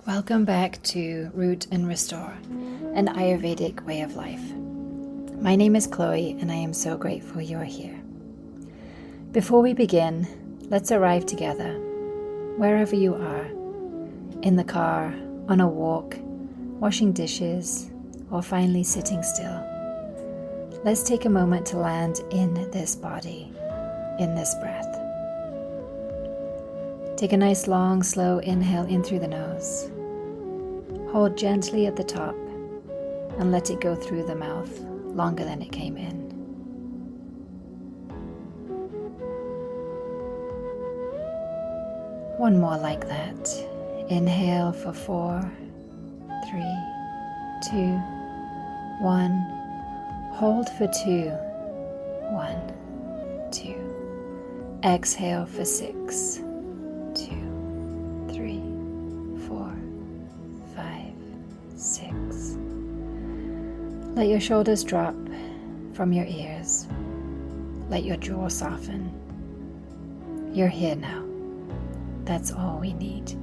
Welcome back to Root and Restore, an Ayurvedic way of life. My name is Chloe and I am so grateful you are here. Before we begin, let's arrive together, wherever you are, in the car, on a walk, washing dishes, or finally sitting still. Let's take a moment to land in this body, in this breath. Take a nice long, slow inhale in through the nose. Hold gently at the top and let it go through the mouth longer than it came in. One more like that. Inhale for 4, 3, 2, 1. Hold for 2, 1, 2. Exhale for 6, 2, 3, 4, 5, 6. Let your shoulders drop from your ears. Let your jaw soften. You're here now. That's all we need.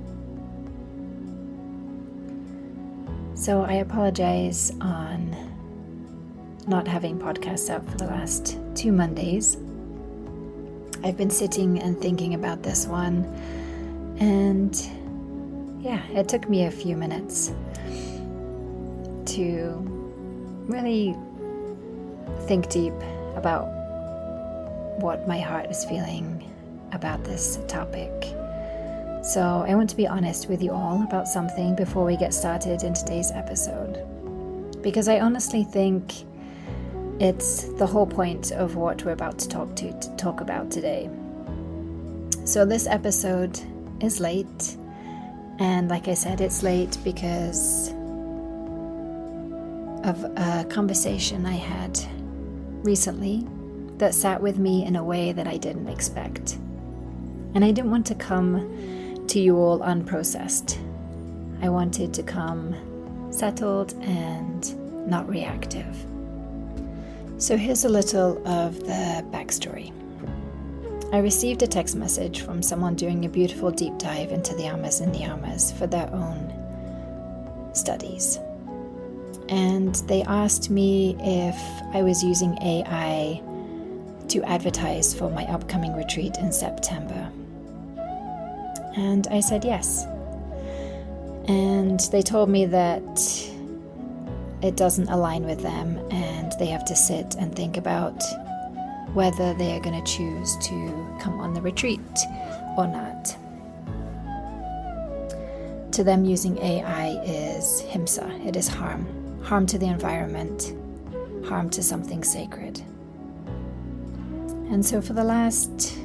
So I apologize on not having podcasts out for the last 2 Mondays. I've been sitting and thinking about this one, and it took me a few minutes to really think deep about what my heart is feeling about this topic. So I want to be honest with you all about something before we get started in today's episode, because I honestly think it's the whole point of what we're about to talk about today. So this episode is late, and like I said, it's late because of a conversation I had recently that sat with me in a way that I didn't expect. And I didn't want to come to you all unprocessed. I wanted to come settled and not reactive. So here's a little of the backstory. I received a text message from someone doing a beautiful deep dive into the yamas and niyamas for their own studies. And they asked me if I was using AI to advertise for my upcoming retreat in September. And I said yes. And they told me that it doesn't align with them and they have to sit and think about whether they are going to choose to come on the retreat or not. To them, using AI is himsa, it is harm to the environment, harm to something sacred. And so for the last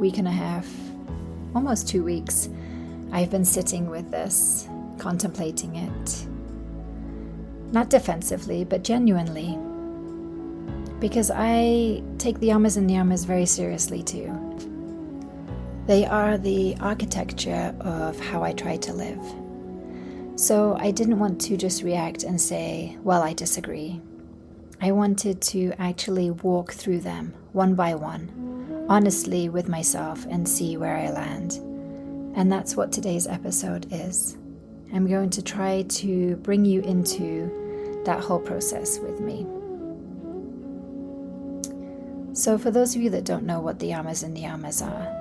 week and a half, almost 2 weeks, I've been sitting with this, contemplating it. Not defensively, but genuinely. Because I take the yamas and niyamas very seriously too. They are the architecture of how I try to live. So I didn't want to just react and say, well, I disagree. I wanted to actually walk through them one by one, honestly with myself, and see where I land. And that's what today's episode is. I'm going to try to bring you into that whole process with me. So for those of you that don't know what the yamas and niyamas are,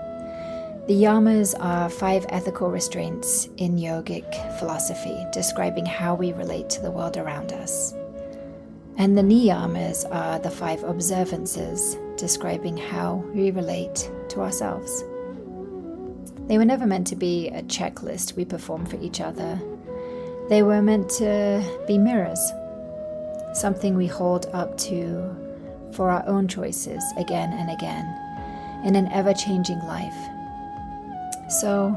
the yamas are 5 ethical restraints in yogic philosophy, describing how we relate to the world around us. And the niyamas are the 5 observances, describing how we relate to ourselves. They were never meant to be a checklist we perform for each other. They were meant to be mirrors, something we hold up to for our own choices again and again in an ever-changing life. So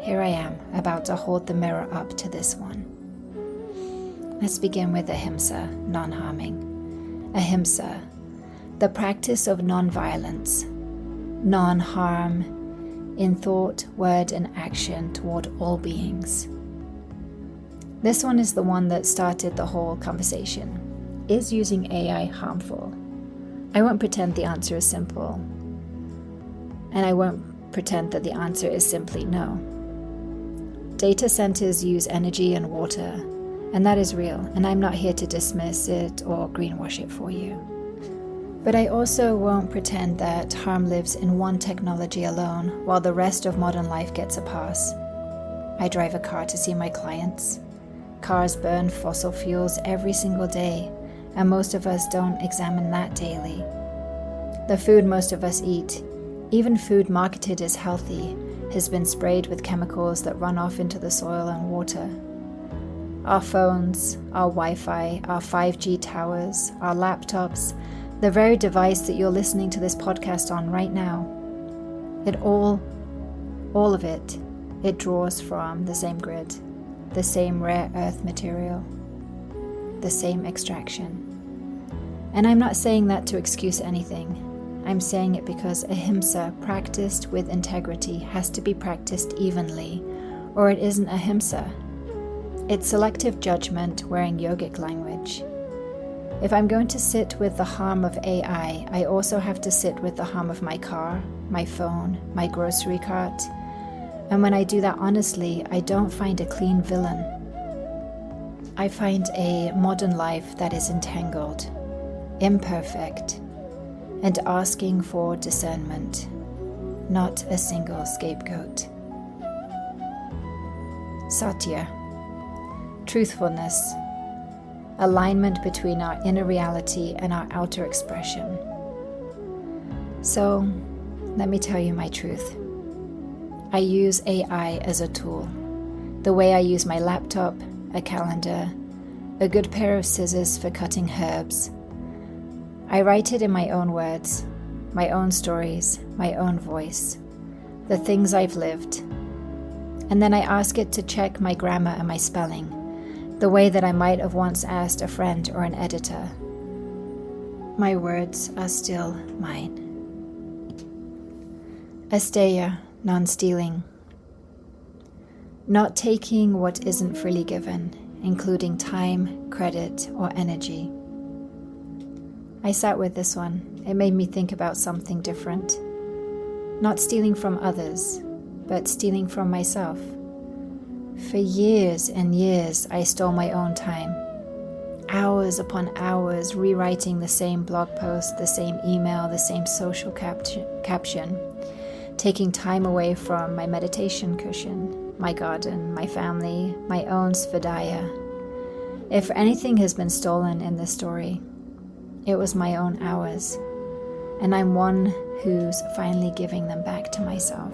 here I am, about to hold the mirror up to this one. Let's begin with ahimsa, non-harming. Ahimsa, the practice of non-violence, non-harm in thought, word, and action toward all beings. This one is the one that started the whole conversation. Is using AI harmful? I won't pretend the answer is simple. And I won't pretend that the answer is simply no. Data centers use energy and water, and that is real, and I'm not here to dismiss it or greenwash it for you. But I also won't pretend that harm lives in one technology alone while the rest of modern life gets a pass. I drive a car to see my clients. Cars burn fossil fuels every single day, and most of us don't examine that daily. The food most of us eat, even food marketed as healthy, has been sprayed with chemicals that run off into the soil and water. Our phones, our Wi-Fi, our 5G towers, our laptops, the very device that you're listening to this podcast on right now, all of it, it draws from the same grid, the same rare earth material, the same extraction. And I'm not saying that to excuse anything. I'm saying it because ahimsa practiced with integrity has to be practiced evenly, or it isn't ahimsa. It's selective judgment wearing yogic language. If I'm going to sit with the harm of AI, I also have to sit with the harm of my car, my phone, my grocery cart. And when I do that honestly, I don't find a clean villain. I find a modern life that is entangled, imperfect, and asking for discernment, not a single scapegoat. Satya, truthfulness, alignment between our inner reality and our outer expression. So, let me tell you my truth. I use AI as a tool, the way I use my laptop, a calendar, a good pair of scissors for cutting herbs. I write it in my own words, my own stories, my own voice, the things I've lived. And then I ask it to check my grammar and my spelling, the way that I might have once asked a friend or an editor. My words are still mine. Asteya, non-stealing. Not taking what isn't freely given, including time, credit, or energy. I sat with this one. It made me think about something different. Not stealing from others, but stealing from myself. For years and years, I stole my own time. Hours upon hours rewriting the same blog post, the same email, the same social caption. Taking time away from my meditation cushion, my garden, my family, my own svadhyaya. If anything has been stolen in this story, it was my own hours, and I'm one who's finally giving them back to myself.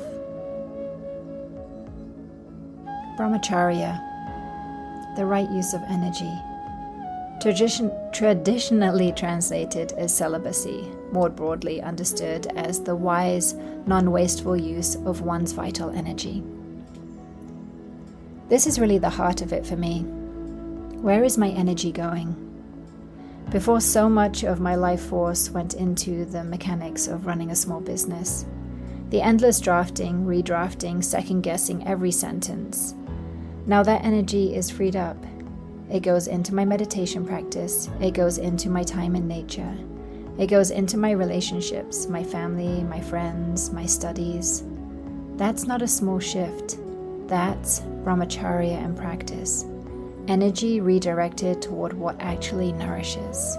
Brahmacharya, the right use of energy. Traditionally translated as celibacy, more broadly understood as the wise, non-wasteful use of one's vital energy. This is really the heart of it for me. Where is my energy going? Before so much of my life force went into the mechanics of running a small business, the endless drafting, redrafting, second-guessing every sentence. Now that energy is freed up. It goes into my meditation practice. It goes into my time in nature. It goes into my relationships, my family, my friends, my studies. That's not a small shift. That's brahmacharya in practice. Energy redirected toward what actually nourishes.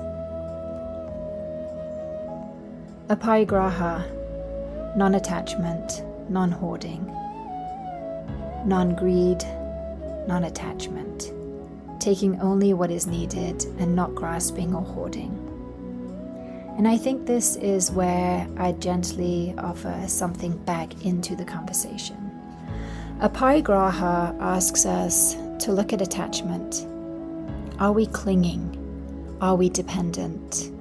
Aparigraha, non-attachment, non-hoarding. Non-greed, non-attachment. Taking only what is needed and not grasping or hoarding. And I think this is where I gently offer something back into the conversation. Aparigraha asks us to look at attachment. Are we clinging? Are we dependent?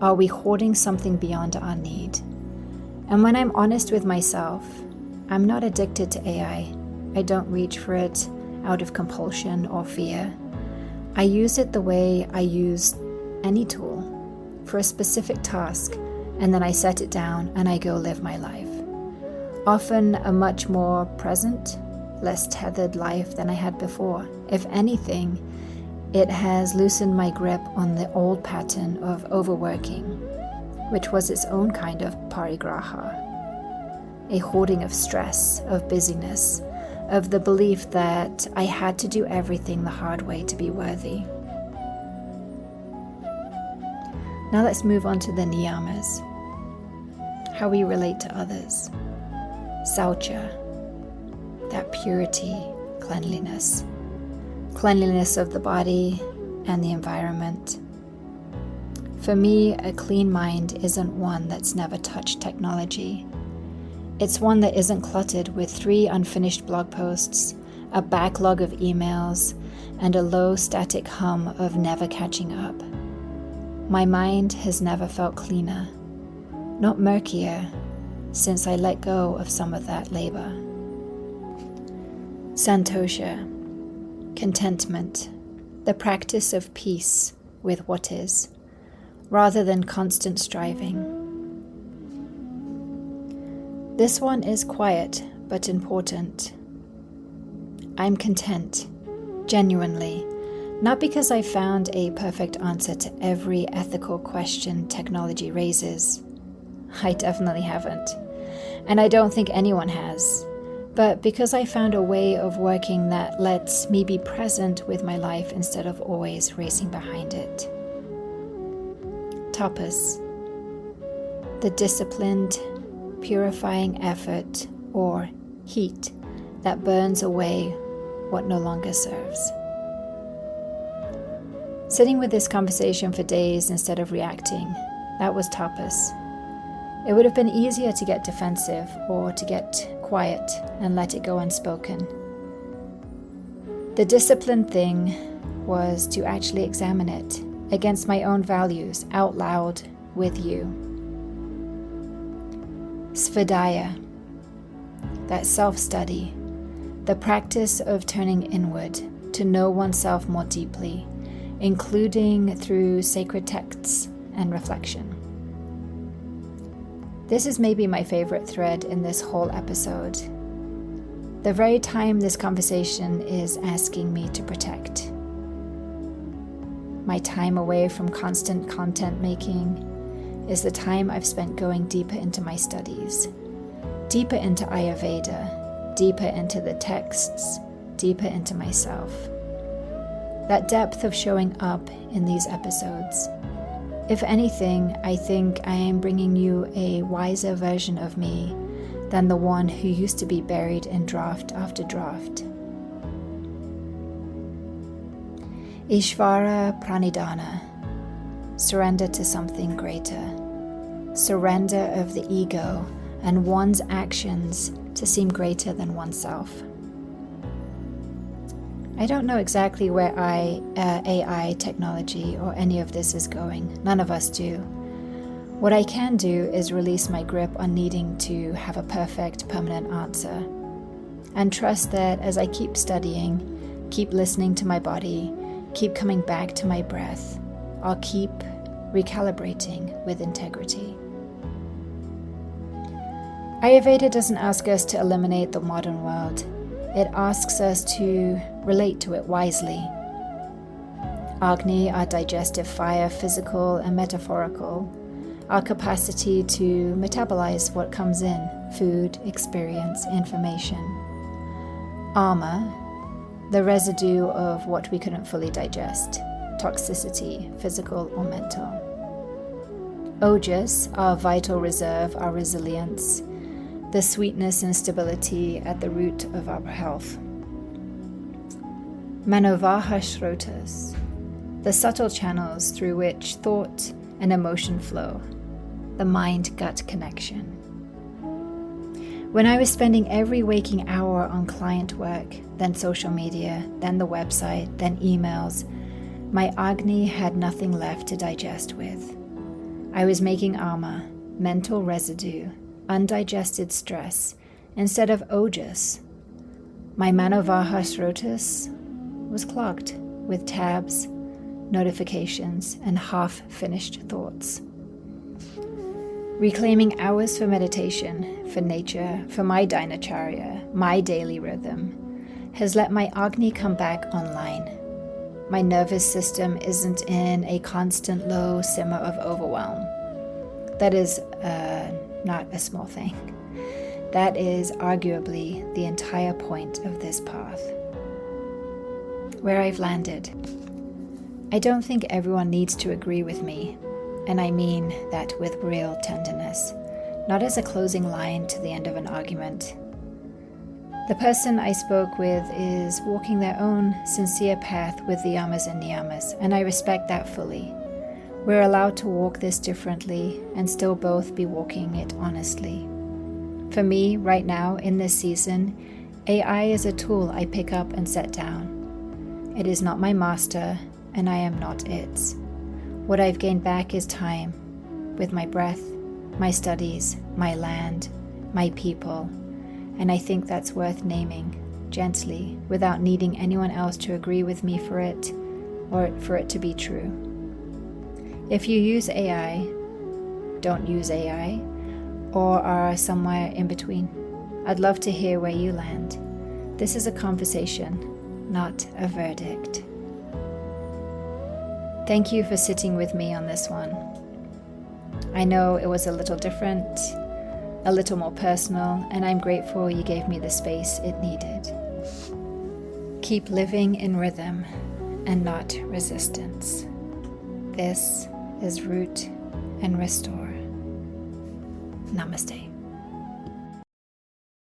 Are we hoarding something beyond our need? And when I'm honest with myself, I'm not addicted to AI. I don't reach for it out of compulsion or fear. I use it the way I use any tool, for a specific task, and then I set it down and I go live my life. Often a much more present, less tethered life than I had before. If anything, it has loosened my grip on the old pattern of overworking, which was its own kind of parigraha, a hoarding of stress, of busyness, of the belief that I had to do everything the hard way to be worthy. Now let's move on to the niyamas, how we relate to others. Saucha, that purity, cleanliness of the body and the environment. For me, a clean mind isn't one that's never touched technology. It's one that isn't cluttered with 3 unfinished blog posts, a backlog of emails, and a low static hum of never catching up. My mind has never felt cleaner, not murkier, since I let go of some of that labor. Santosha, contentment, the practice of peace with what is, rather than constant striving. This one is quiet but important. I'm content, genuinely, not because I found a perfect answer to every ethical question technology raises. I definitely haven't, and I don't think anyone has, but because I found a way of working that lets me be present with my life instead of always racing behind it. Tapas, the disciplined, purifying effort or heat that burns away what no longer serves. Sitting with this conversation for days instead of reacting, that was tapas. It would have been easier to get defensive or to get quiet and let it go unspoken. The disciplined thing was to actually examine it against my own values out loud with you. Svadhyaya, that self-study, the practice of turning inward to know oneself more deeply, including through sacred texts and reflection. This is maybe my favorite thread in this whole episode. The very time this conversation is asking me to protect. My time away from constant content making is the time I've spent going deeper into my studies, deeper into Ayurveda, deeper into the texts, deeper into myself. That depth of showing up in these episodes. If anything, I think I am bringing you a wiser version of me than the one who used to be buried in draft after draft. Ishvara Pranidhana, surrender to something greater, surrender of the ego and one's actions to seem greater than oneself. I don't know exactly where AI technology or any of this is going. None of us do. What I can do is release my grip on needing to have a perfect, permanent answer, and trust that as I keep studying, keep listening to my body, keep coming back to my breath, I'll keep recalibrating with integrity. Ayurveda doesn't ask us to eliminate the modern world. It asks us to relate to it wisely. Agni, our digestive fire, physical and metaphorical, our capacity to metabolize what comes in, food, experience, information. Ama, the residue of what we couldn't fully digest, toxicity, physical or mental. Ojas, our vital reserve, our resilience, the sweetness and stability at the root of our health. Manovaha shrotas, the subtle channels through which thought and emotion flow, the mind-gut connection. When I was spending every waking hour on client work, then social media, then the website, then emails, my Agni had nothing left to digest with. I was making ama, mental residue, undigested stress, instead of ojas. My Manovaha shrotas was clogged with tabs, notifications, and half-finished thoughts. Reclaiming hours for meditation, for nature, for my dinacharya, my daily rhythm, has let my Agni come back online. My nervous system isn't in a constant low simmer of overwhelm. That is not a small thing. That is arguably the entire point of this path. Where I've landed. I don't think everyone needs to agree with me, and I mean that with real tenderness, not as a closing line to the end of an argument. The person I spoke with is walking their own sincere path with the yamas and niyamas, and I respect that fully. We're allowed to walk this differently and still both be walking it honestly. For me, right now, in this season, AI is a tool I pick up and set down. It is not my master, and I am not its. What I've gained back is time, with my breath, my studies, my land, my people, and I think that's worth naming, gently, without needing anyone else to agree with me for it, or for it to be true. If you use AI, don't use AI, or are somewhere in between, I'd love to hear where you land. This is a conversation, not a verdict. Thank you for sitting with me on this one. I know it was a little different, a little more personal, and I'm grateful you gave me the space it needed. Keep living in rhythm and not resistance. This is Root and Restore. Namaste.